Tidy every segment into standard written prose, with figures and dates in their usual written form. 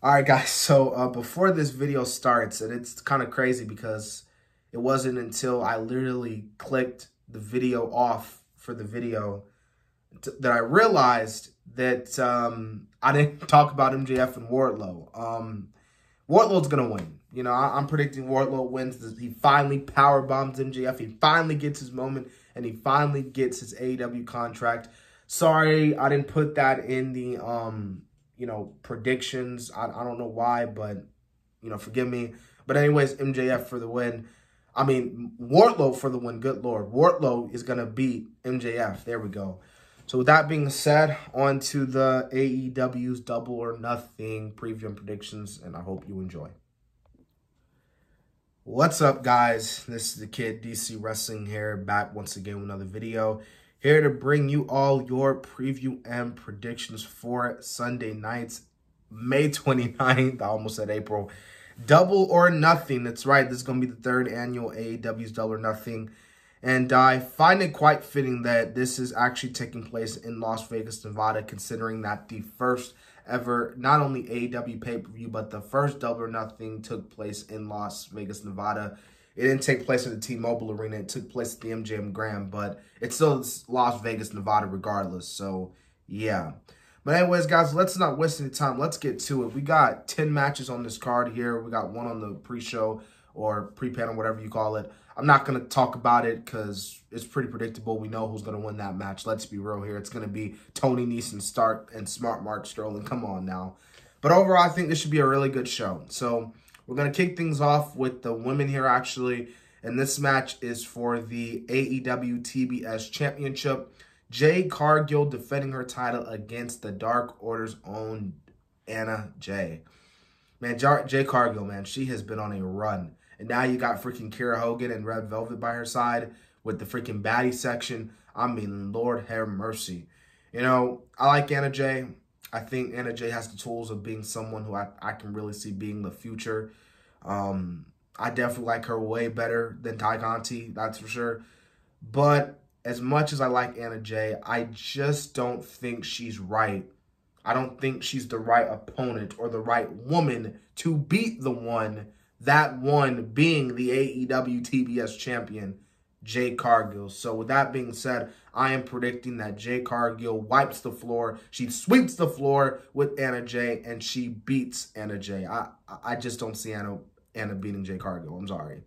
All right, guys. So before this video starts, and it's kind of crazy because it wasn't until I literally clicked the video off for the video that I realized that I didn't talk about MJF and Wardlow. Wardlow's going to win. You know, I'm predicting Wardlow wins. He finally power bombs MJF. He finally gets his moment, and he finally gets his AEW contract. Sorry, I didn't put that in the predictions. I don't know why, but, forgive me. But anyways, MJF for the win. I mean, Wardlow for the win. Good Lord. Wardlow is going to beat MJF. There we go. So with that being said, on to the AEW's Double or Nothing preview and predictions, and I hope you enjoy. What's up, guys? This is the kid, DC Wrestling here, back once again with another video. Here to bring you all your preview and predictions for Sunday nights, May 29th. I almost said April. Double or Nothing. That's right. This is going to be the third annual AEW's Double or Nothing. And I find it quite fitting that this is actually taking place in Las Vegas, Nevada, considering that the first ever, not only AEW pay-per-view, but the first Double or Nothing took place in Las Vegas, Nevada. It didn't take place at the T-Mobile Arena. It took place at the MGM Grand, but it's still Las Vegas, Nevada regardless. So, yeah. But anyways, guys, let's not waste any time. Let's get to it. We got 10 matches on this card here. We got one on the pre-show or pre-panel, whatever you call it. I'm not going to talk about it because it's pretty predictable. We know who's going to win that match. Let's be real here. It's going to be Tony Nese Stark and Smart Mark Sterling. Come on now. But overall, I think this should be a really good show. So we're going to kick things off with the women here, actually. And this match is for the AEW TBS Championship. Jade Cargill defending her title against the Dark Order's own Anna Jay. Man, Jade Cargill, man, she has been on a run. And now you got freaking Kiera Hogan and Red Velvet by her side with the freaking baddie section. I mean, Lord have mercy. You know, I like Anna Jay. I think Anna Jay has the tools of being someone who I can really see being the future. I definitely like her way better than Ty Conti, that's for sure. But as much as I like Anna Jay, I just don't think she's right. I don't think she's the right opponent or the right woman to beat the one, that one being the AEW TBS champion, Jade Cargill. So with that being said, I am predicting that Jade Cargill wipes the floor. She sweeps the floor with Anna Jay, and she beats Anna Jay. I just don't see Anna beating Jade Cargill. I'm sorry.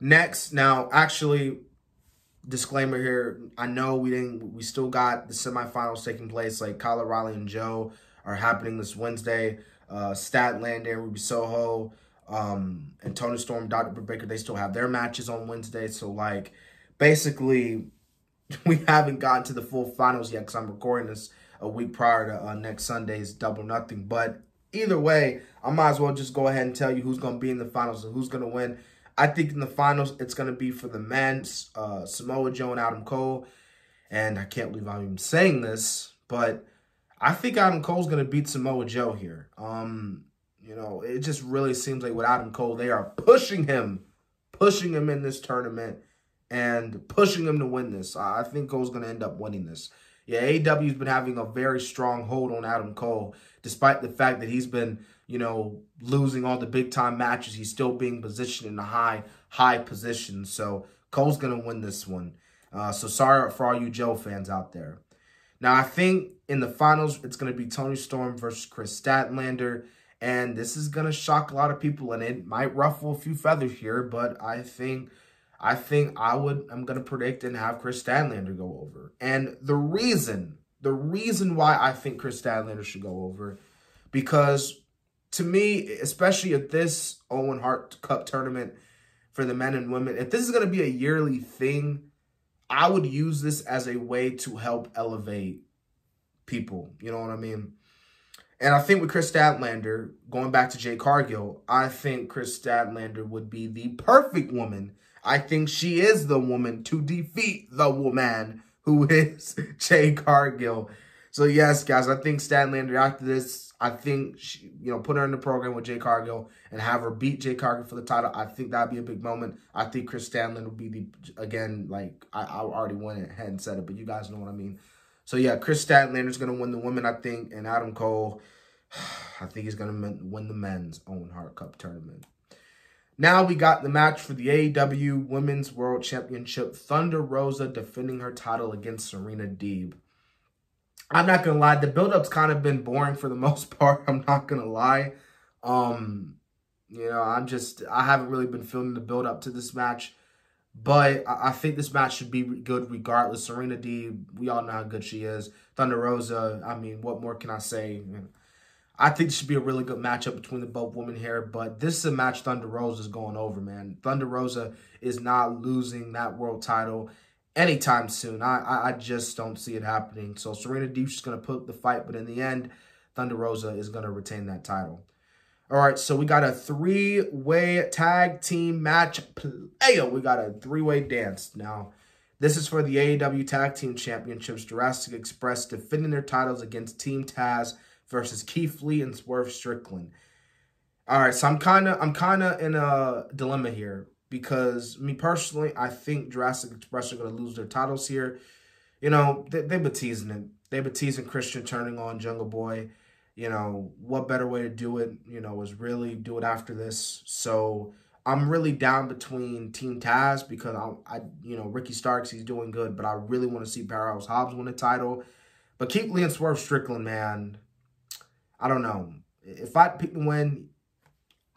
Next, now, actually, disclaimer here, I know we still got the semifinals taking place, like Kyle O'Reilly and Joe are happening this Wednesday. Statlander, Ruby Soho, and Tony Storm, Dr. Britt Baker, they still have their matches on Wednesday. So, like, basically, we haven't gotten to the full finals yet because I'm recording this a week prior to next Sunday's Double or Nothing. But either way, I might as well just go ahead and tell you who's going to be in the finals and who's going to win. I think in the finals, it's going to be for the men, Samoa Joe and Adam Cole. And I can't believe I'm even saying this, but I think Adam Cole's going to beat Samoa Joe here. You know, it just really seems like with Adam Cole, they are pushing him in this tournament and pushing him to win this. I think Cole's going to end up winning this. Yeah, AEW's been having a very strong hold on Adam Cole, despite the fact that he's been, you know, losing all the big-time matches. He's still being positioned in a high position. So Cole's going to win this one. So sorry for all you Joe fans out there. Now, I think in the finals, it's going to be Tony Storm versus Chris Statlander. And this is going to shock a lot of people, and it might ruffle a few feathers here, but I'm going to predict and have Chris Statlander go over. And the reason why I think Chris Statlander should go over, because to me, especially at this Owen Hart Cup tournament for the men and women, if this is going to be a yearly thing, I would use this as a way to help elevate people. You know what I mean? And I think with Chris Statlander, going back to Jade Cargill, I think Chris Statlander would be the perfect woman. I think she is the woman to defeat the woman who is Jade Cargill. So yes, guys, I think Statlander after this, I think, put her in the program with Jade Cargill and have her beat Jade Cargill for the title. I think that'd be a big moment. I think Chris Statlander would be I already went ahead and said it, but you guys know what I mean. So yeah, Chris Statlander's going to win the women, I think, and Adam Cole, I think he's going to win the men's Owen Hart Cup tournament. Now we got the match for the AEW Women's World Championship. Thunder Rosa defending her title against Serena Deeb. I'm not going to lie. The build-up's kind of been boring for the most part. I'm not going to lie. You know, I haven't really been feeling the build-up to this match. But I think this match should be good regardless. Serena Deeb, we all know how good she is. Thunder Rosa, I mean, what more can I say? I think this should be a really good matchup between the both women here. But this is a match Thunder Rosa is going over, man. Thunder Rosa is not losing that world title anytime soon. I just don't see it happening. So Serena Deeb's just going to put up the fight. But in the end, Thunder Rosa is going to retain that title. All right, so we got a three-way tag team match. We got a three-way dance. Now, this is for the AEW Tag Team Championships. Jurassic Express defending their titles against Team Taz versus Keith Lee and Swerve Strickland. All right, so I'm kind of in a dilemma here because me personally, I think Jurassic Express are going to lose their titles here. You know, they've been teasing it. They've been teasing Christian turning on Jungle Boy. You know, what better way to do it, you know, is really do it after this. So I'm really down between Team Taz because you know, Ricky Starks, he's doing good, but I really want to see Powerhouse Hobbs win the title. But Keith Lee and Swerve Strickland, man, I don't know. If I pick the win,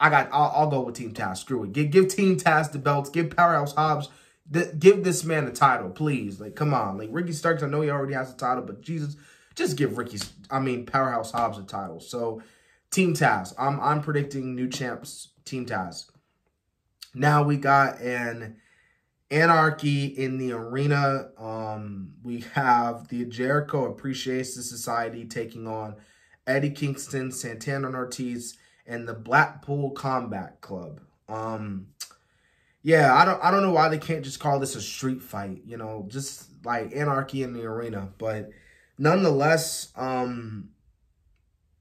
I'll go with Team Taz. Screw it. Give Team Taz the belts. Give Powerhouse Hobbs. Give this man the title, please. Like, come on. Like, Ricky Starks, I know he already has the title, but Jesus, just give Powerhouse Hobbs a title. So, Team Taz. I'm predicting new champs, Team Taz. Now we got an Anarchy in the arena. We have the Jericho Appreciation Society taking on Eddie Kingston, Santana Ortiz, and the Blackpool Combat Club. Yeah, I don't know why they can't just call this a street fight. You know, just like Anarchy in the arena, but nonetheless,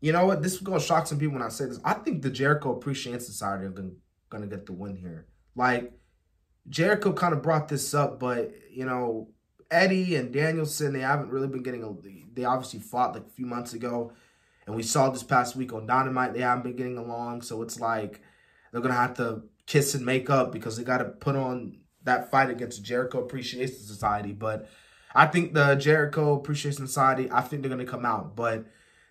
you know what? This is going to shock some people when I say this. I think the Jericho Appreciation Society are going to get the win here. Like, Jericho kind of brought this up, but, you know, Eddie and Danielson, they haven't really been getting they obviously fought like a few months ago. And we saw this past week on Dynamite, they haven't been getting along. So it's like they're going to have to kiss and make up because they got to put on that fight against the Jericho Appreciation Society. But I think the Jericho Appreciation Society, I think they're going to come out. But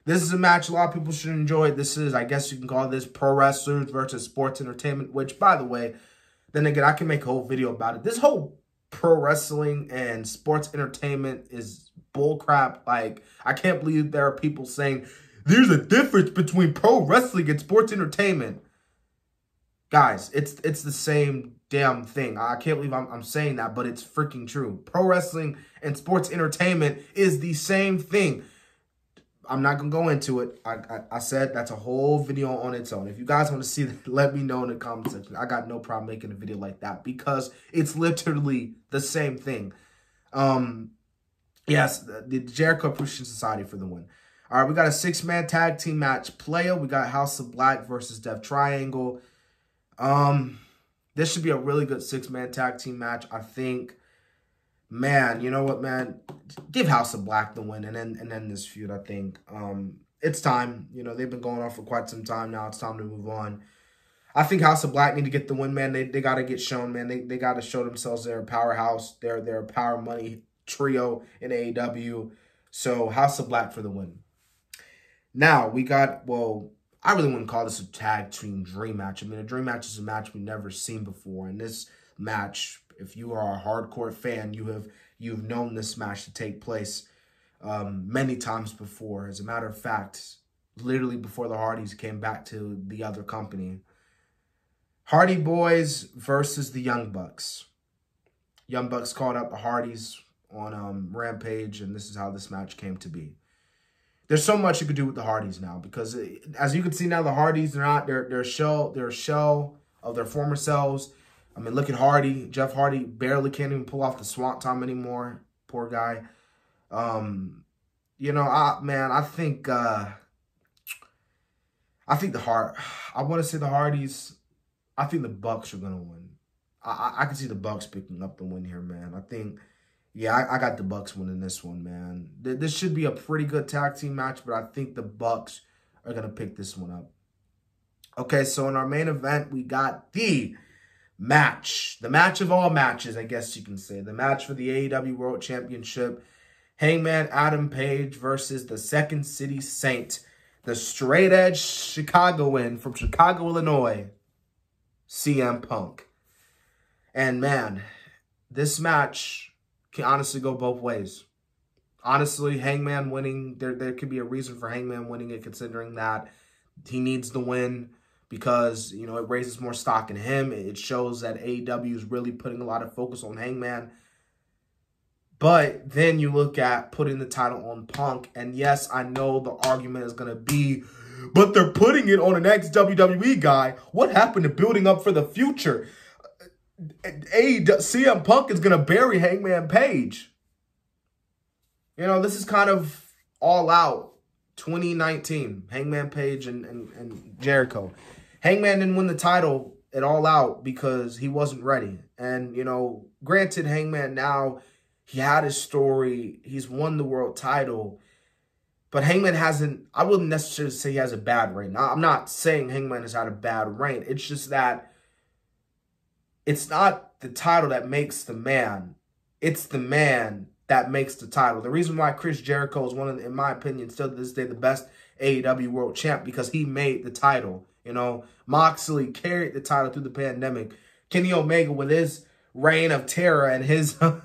this is a match a lot of people should enjoy. This is, I guess you can call this pro wrestlers versus sports entertainment, which, by the way, then again, I can make a whole video about it. This whole pro wrestling and sports entertainment is bullcrap. Like, I can't believe there are people saying, there's a difference between pro wrestling and sports entertainment. Guys, it's the same damn thing. I can't believe I'm saying that, but it's freaking true. Pro wrestling and sports entertainment is the same thing. I'm not going to go into it. I said that's a whole video on its own. If you guys want to see that, let me know in the comment section. I got no problem making a video like that because it's literally the same thing. Yes, the Jericho Appreciation Society for the win. All right, we got a 6-man tag team match. Playa, we got House of Black versus Death Triangle. This should be a really good 6-man tag team match. I think, man, you know what, man? Give House of Black the win and then this feud, I think. It's time. You know, they've been going on for quite some time now. It's time to move on. I think House of Black need to get the win, man. They got to get shown, man. They got to show themselves they're a powerhouse. They're a power money trio in AEW. So, House of Black for the win. Now, we got, well, I really wouldn't call this a tag team dream match. I mean, a dream match is a match we've never seen before. And this match, if you are a hardcore fan, you've known this match to take place many times before. As a matter of fact, literally before the Hardys came back to the other company. Hardy Boys versus the Young Bucks. Young Bucks called out the Hardys on Rampage, and this is how this match came to be. There's so much you could do with the Hardys now because, as you can see now, the Hardys, they're a shell of their former selves. I mean, look at Hardy. Jeff Hardy barely can't even pull off the Swanton anymore. Poor guy. You know, I think I want to say the Hardys. I think the Bucks are gonna win. I can see the Bucks picking up the win here, man. I think. Yeah, I got the Bucks winning this one, man. This should be a pretty good tag team match, but I think the Bucks are going to pick this one up. Okay, so in our main event, we got the match of all matches, I guess you can say. The match for the AEW World Championship. Hangman Adam Page versus the Second City Saint, the straight edge Chicagoan from Chicago, Illinois, CM Punk. And man, this match can honestly go both ways. Honestly, Hangman winning, there could be a reason for Hangman winning it, considering that he needs the win because, you know, it raises more stock in him. It shows that AEW is really putting a lot of focus on Hangman. But then you look at putting the title on Punk, and yes, I know the argument is going to be, but they're putting it on an ex-WWE guy. What happened to building up for the future? CM Punk is going to bury Hangman Page. You know, this is kind of all out 2019. Hangman Page and Jericho. Hangman didn't win the title at All Out because he wasn't ready. And, you know, granted, Hangman now, he had his story. He's won the world title. But Hangman hasn't, I wouldn't necessarily say he has a bad reign. Now, I'm not saying Hangman has had a bad reign. It's just that it's not the title that makes the man. It's the man that makes the title. The reason why Chris Jericho is one of, in my opinion, still to this day, the best AEW World Champ, because he made the title. You know, Moxley carried the title through the pandemic. Kenny Omega with his reign of terror and his, I'm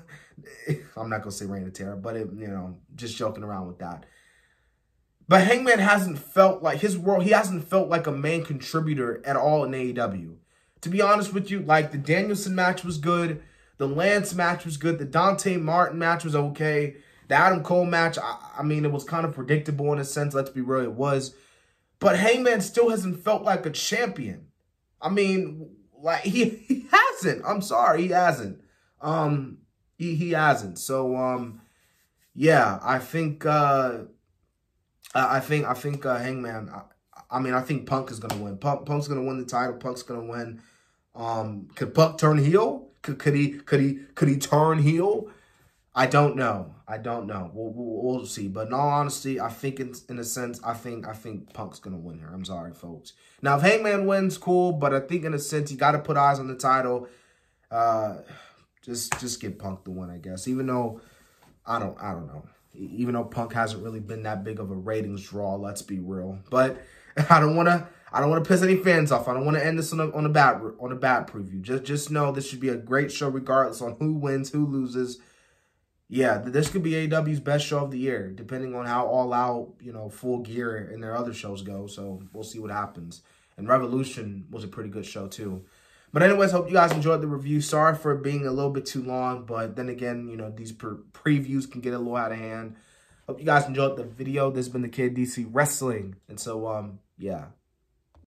not going to say reign of terror, but, you know, just joking around with that. But Hangman hasn't felt like he hasn't felt like a main contributor at all in AEW. To be honest with you, like the Danielson match was good. The Lance match was good. The Dante Martin match was okay. The Adam Cole match, I mean, it was kind of predictable in a sense. Let's be real, it was. But Hangman still hasn't felt like a champion. I mean, like, he hasn't. I'm sorry, he hasn't. He hasn't. So, yeah, I think Hangman, I think Punk is going to win. Punk's going to win the title. Punk's going to win. Could Punk turn heel? Could he turn heel? I don't know. We'll see. But in all honesty, I think in a sense, I think Punk's gonna win here. I'm sorry, folks. Now, if Hangman wins, cool. But I think in a sense, you got to put eyes on the title. Just give Punk the win, I guess. Even though I don't know. Even though Punk hasn't really been that big of a ratings draw. Let's be real. But I don't want to piss any fans off. I don't want to end this on a bad preview. Just know this should be a great show regardless on who wins, who loses. Yeah, this could be AEW's best show of the year, depending on how all out, you know, full gear and their other shows go. So we'll see what happens. And Revolution was a pretty good show too. But anyways, hope you guys enjoyed the review. Sorry for it being a little bit too long, but then again, you know, these previews can get a little out of hand. Hope you guys enjoyed the video. This has been the Kid DC Wrestling. And so, yeah.